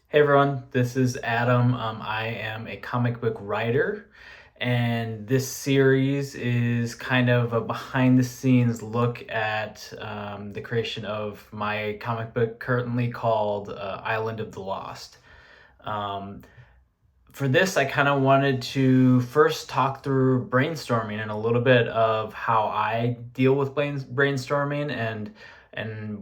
Hey everyone, this is Adam. I am a comic book writer, and this series is kind of a behind the scenes look at the creation of my comic book currently called Island of the Lost. Um, for this, I kind of wanted to first talk through brainstorming and a little bit of how I deal with brainstorming and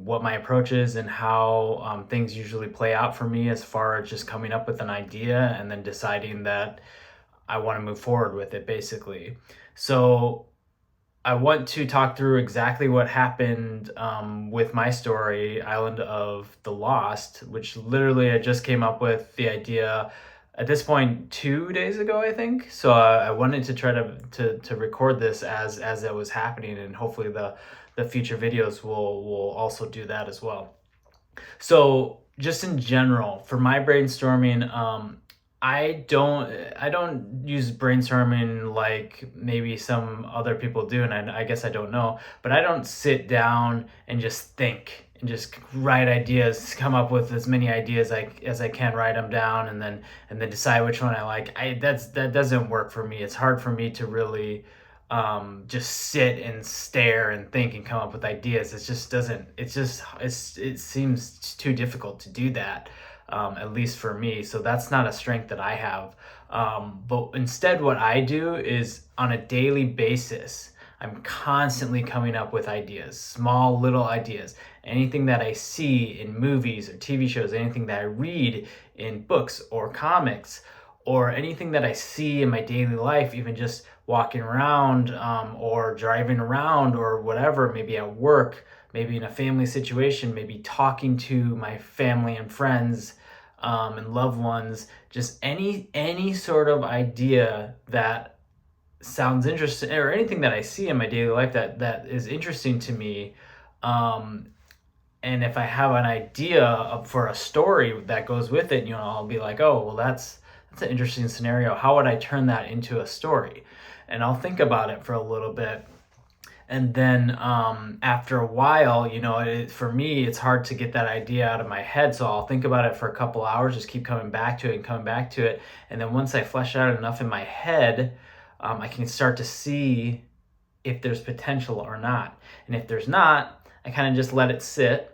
what my approach is and how things usually play out for me as far as just coming up with an idea and then deciding that I want to move forward with it, basically. So I want to talk through exactly what happened with my story, Island of the Lost, which literally I just came up with the idea at this point 2 days ago, I think. So I wanted to try to record this as it was happening, and hopefully the future videos will also do that as well. So just in general, for my brainstorming, I don't use brainstorming like maybe some other people do, and I guess I don't know, but I don't sit down and just think and just write ideas, come up with as many ideas as I can, write them down, and then decide which one I like. That doesn't work for me. It's hard for me to really just sit and stare and think and come up with ideas. It just doesn't. It seems too difficult to do that, at least for me. So that's not a strength that I have. But instead, what I do is on a daily basis, I'm constantly coming up with ideas, small little ideas. Anything that I see in movies or TV shows, anything that I read in books or comics, or anything that I see in my daily life, even just walking around or driving around or whatever, maybe at work, maybe in a family situation, maybe talking to my family and friends and loved ones, just any sort of idea that sounds interesting or anything that I see in my daily life that is interesting to me. Um, and if I have an idea for a story that goes with it, I'll be like, oh, well, that's an interesting scenario. How would I turn that into a story? And I'll think about it for a little bit. And then after a while, for me, it's hard to get that idea out of my head. So I'll think about it for a couple hours, just keep coming back to it and coming back to it. And then once I flesh out enough in my head, I can start to see if there's potential or not. And if there's not, I kind of just let it sit,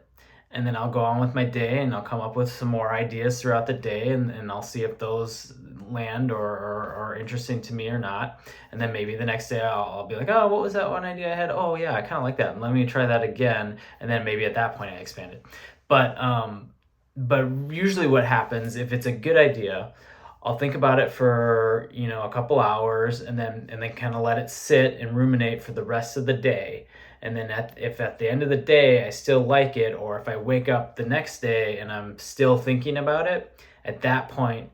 and then I'll go on with my day and I'll come up with some more ideas throughout the day, and I'll see if those land or are interesting to me or not. And then maybe the next day I'll be like, oh, what was that one idea I had? Oh yeah, I kind of like that. And let me try that again. And then maybe at that point I expand it. But usually what happens if it's a good idea, I'll think about it for a couple hours, and then kind of let it sit and ruminate for the rest of the day. And then if at the end of the day I still like it, or if I wake up the next day and I'm still thinking about it, at that point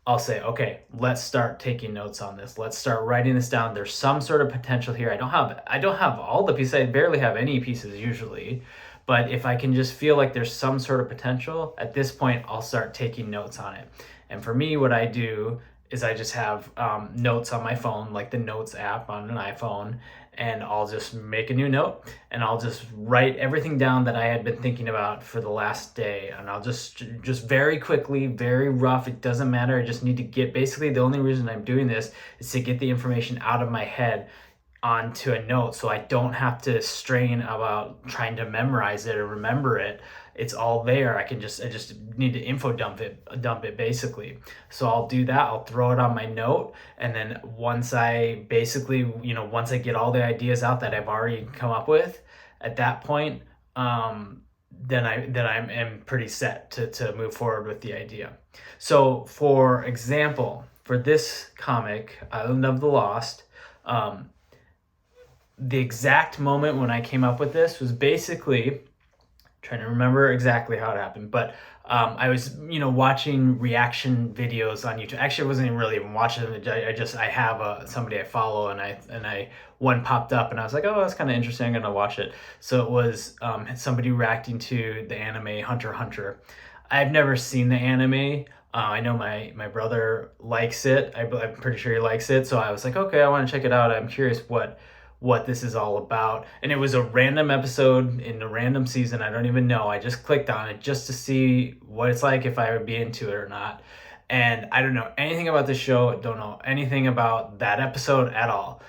I'll say, okay, let's start taking notes on this. Let's start writing this down. There's some sort of potential here. I don't have all the pieces. I barely have any pieces usually. But if I can just feel like there's some sort of potential, at this point I'll start taking notes on it. And for me, what I do is I just have notes on my phone, like the Notes app on an iPhone, and I'll just make a new note and I'll just write everything down that I had been thinking about for the last day. And I'll just very quickly, very rough. It doesn't matter. I just need to get, basically the only reason I'm doing this is to get the information out of my head onto a note, so I don't have to strain about trying to memorize it or remember it. It's all there. I just need to dump it basically. So I'll do that. I'll throw it on my note, and then once I basically, once I get all the ideas out that I've already come up with, at that point, then I'm pretty set to move forward with the idea. So for example, for this comic, Island of the Lost, the exact moment when I came up with this was basically, trying to remember exactly how it happened, but I was, watching reaction videos on YouTube. Actually, I wasn't even watching them. I have somebody I follow, and one popped up, and I was like, oh, that's kind of interesting. I'm gonna watch it. So it was somebody reacting to the anime Hunter x Hunter. I've never seen the anime. I know my brother likes it. I'm pretty sure he likes it. So I was like, okay, I want to check it out. I'm curious what this is all about. And it was a random episode in a random season. I don't even know. I just clicked on it just to see what it's like, if I would be into it or not. And I don't know anything about the show, don't know anything about that episode at all.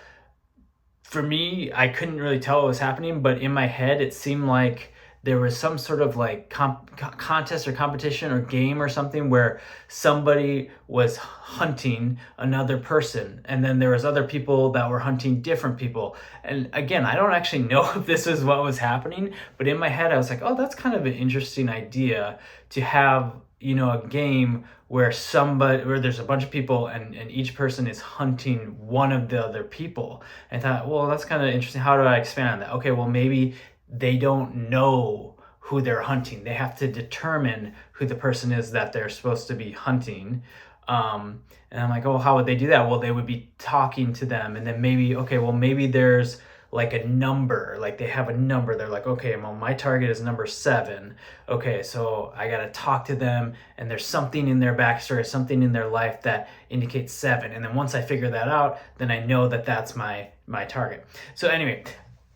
For me, I couldn't really tell what was happening, but in my head, it seemed like there was some sort of like contest or competition or game or something where somebody was hunting another person, and then there was other people that were hunting different people. And again, I don't actually know if this is what was happening, but in my head, I was like, oh, that's kind of an interesting idea to have, a game where there's a bunch of people, and each person is hunting one of the other people. And I thought, well, that's kind of interesting. How do I expand on that? Okay, well, maybe they don't know who they're hunting. They have to determine who the person is that they're supposed to be hunting. And I'm like, oh, how would they do that? Well, they would be talking to them, and then maybe there's like a number, like they have a number. They're like, okay, well, my target is number 7. Okay, so I got to talk to them, and there's something in their backstory, something in their life that indicates 7. And then once I figure that out, then I know that that's my target. So anyway,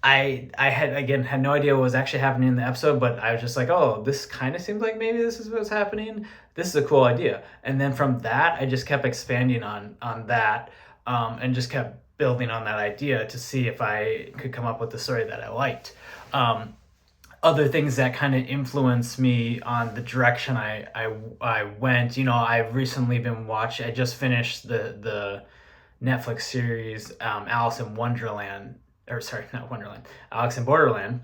I had no idea what was actually happening in the episode, but I was just like, oh, this kind of seems like maybe this is what's happening. This is a cool idea. And then from that, I just kept expanding on that, and just kept building on that idea to see if I could come up with the story that I liked. Other things that kind of influenced me on the direction I went, I've recently been watching. I just finished the Netflix series Alice in Wonderland, or sorry, not Wonderland, Alice in Borderland,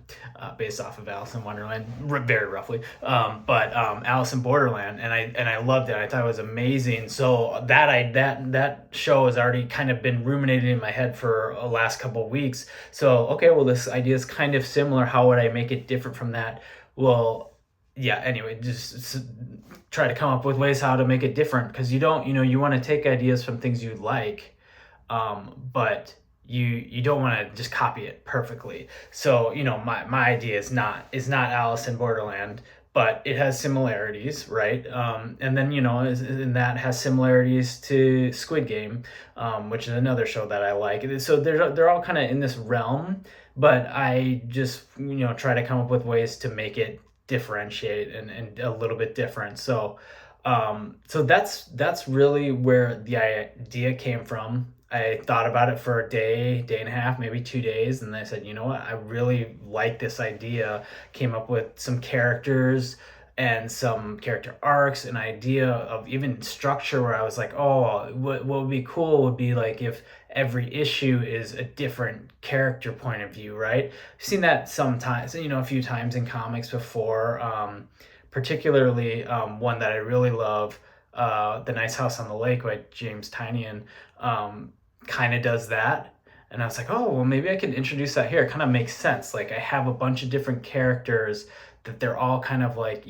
based off of Alice in Wonderland, very roughly. But Alice in Borderland, and I loved it. I thought it was amazing. So that show has already kind of been ruminating in my head for the last couple of weeks. So okay, well, this idea is kind of similar. How would I make it different from that? Well, yeah. Anyway, just try to come up with ways how to make it different, because you don't, you want to take ideas from things you like, but you don't want to just copy it perfectly. So my idea is not Alice in Borderland, but it has similarities, right? And then and that has similarities to Squid Game, which is another show that I like. So they're all kind of in this realm, but I just try to come up with ways to make it differentiate and a little bit different. So that's really where the idea came from. I thought about it for a day and a half, maybe 2 days, and I said, you know what, I really like this idea. Came up with some characters and some character arcs, an idea of even structure where I was like, oh, what would be cool would be like if every issue is a different character point of view, right? I've seen that sometimes, a few times in comics before, particularly one that I really love, The Nice House on the Lake by James Tynion, kind of does that. And I was like, oh, well, maybe I can introduce that here. It kind of makes sense. Like I have a bunch of different characters that they're all kind of like,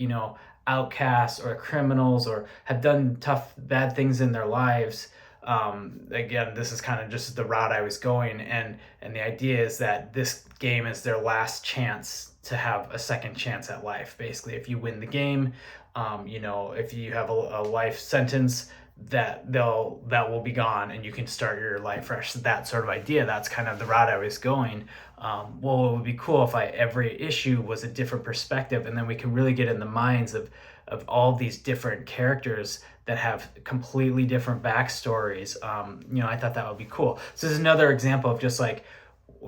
outcasts or criminals or have done tough, bad things in their lives. Again, this is kind of just the route I was going. And the idea is that this game is their last chance to have a second chance at life. Basically, if you win the game, if you have a life sentence, that will be gone and you can start your life fresh. That sort of idea, that's kind of the route I was going. Well, it would be cool if every issue was a different perspective, and then we can really get in the minds of all these different characters that have completely different backstories. I thought that would be cool. So this is another example of just like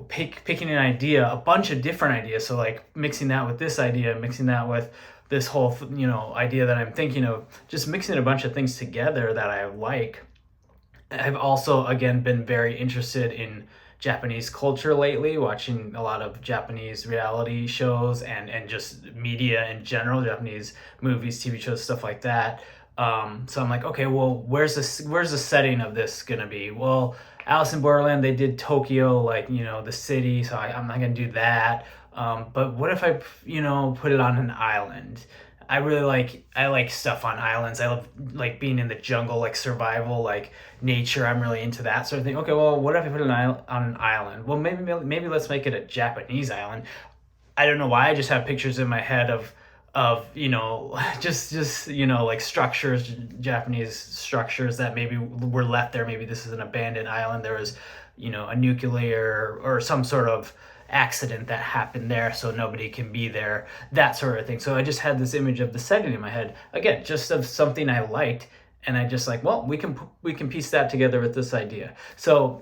picking an idea, a bunch of different ideas. So like mixing that with this idea, mixing that with this whole idea that I'm thinking of, just mixing a bunch of things together that I like. I've also again been very interested in Japanese culture lately, watching a lot of Japanese reality shows and just media in general, Japanese movies, TV shows, stuff like that. So I'm like, okay, well, where's the setting of this gonna be? Well, Alice in Borderland, they did Tokyo, like the city, so I'm not gonna do that. But what if I, put it on an island? I like stuff on islands. I love like being in the jungle, like survival, like nature. I'm really into that sort of thing. Okay, well, what if I put it on an island? Well, maybe let's make it a Japanese island. I don't know why. I just have pictures in my head of just like structures, Japanese structures that maybe were left there. Maybe this is an abandoned island. There was a nuclear or some sort of accident that happened there, so nobody can be there, that sort of thing. So I just had this image of the setting in my head, again, just of something I liked, and I just like, well, we can piece that together with this idea. So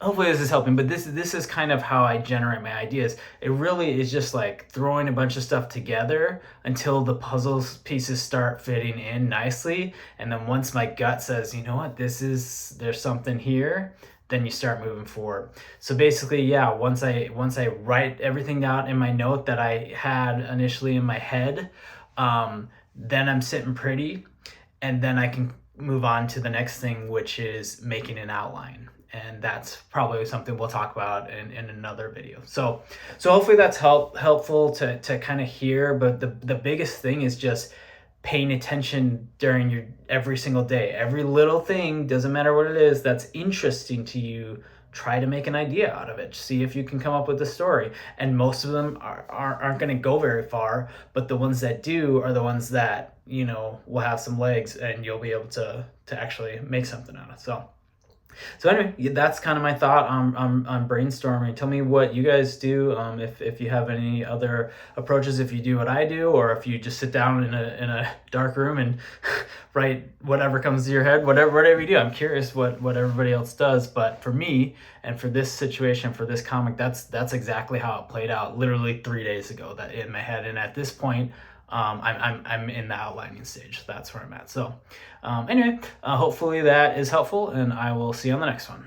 hopefully this is helping, but this is kind of how I generate my ideas. It really is just like throwing a bunch of stuff together until the puzzle pieces start fitting in nicely, and then once my gut says, you know what, there's something here, then you start moving forward. So basically, yeah, once I write everything down in my note that I had initially in my head, then I'm sitting pretty, and then I can move on to the next thing, which is making an outline. And that's probably something we'll talk about in another video. So hopefully that's helpful to kind of hear. But the biggest thing is just paying attention during your every single day. Every little thing, doesn't matter what it is, that's interesting to you, try to make an idea out of it. See if you can come up with a story. And most of them aren't going to go very far, but the ones that do are the ones that, will have some legs, and you'll be able to actually make something out of it. So anyway, that's kind of my thought on brainstorming. Tell me what you guys do, if you have any other approaches, if you do what I do, or if you just sit down in a dark room and write whatever comes to your head, whatever you do. I'm curious what everybody else does, but for me and for this situation, for this comic, that's exactly how it played out literally 3 days ago, that in my head. And at this point, I'm in the outlining stage. That's where I'm at. So anyway, hopefully that is helpful, and I will see you on the next one.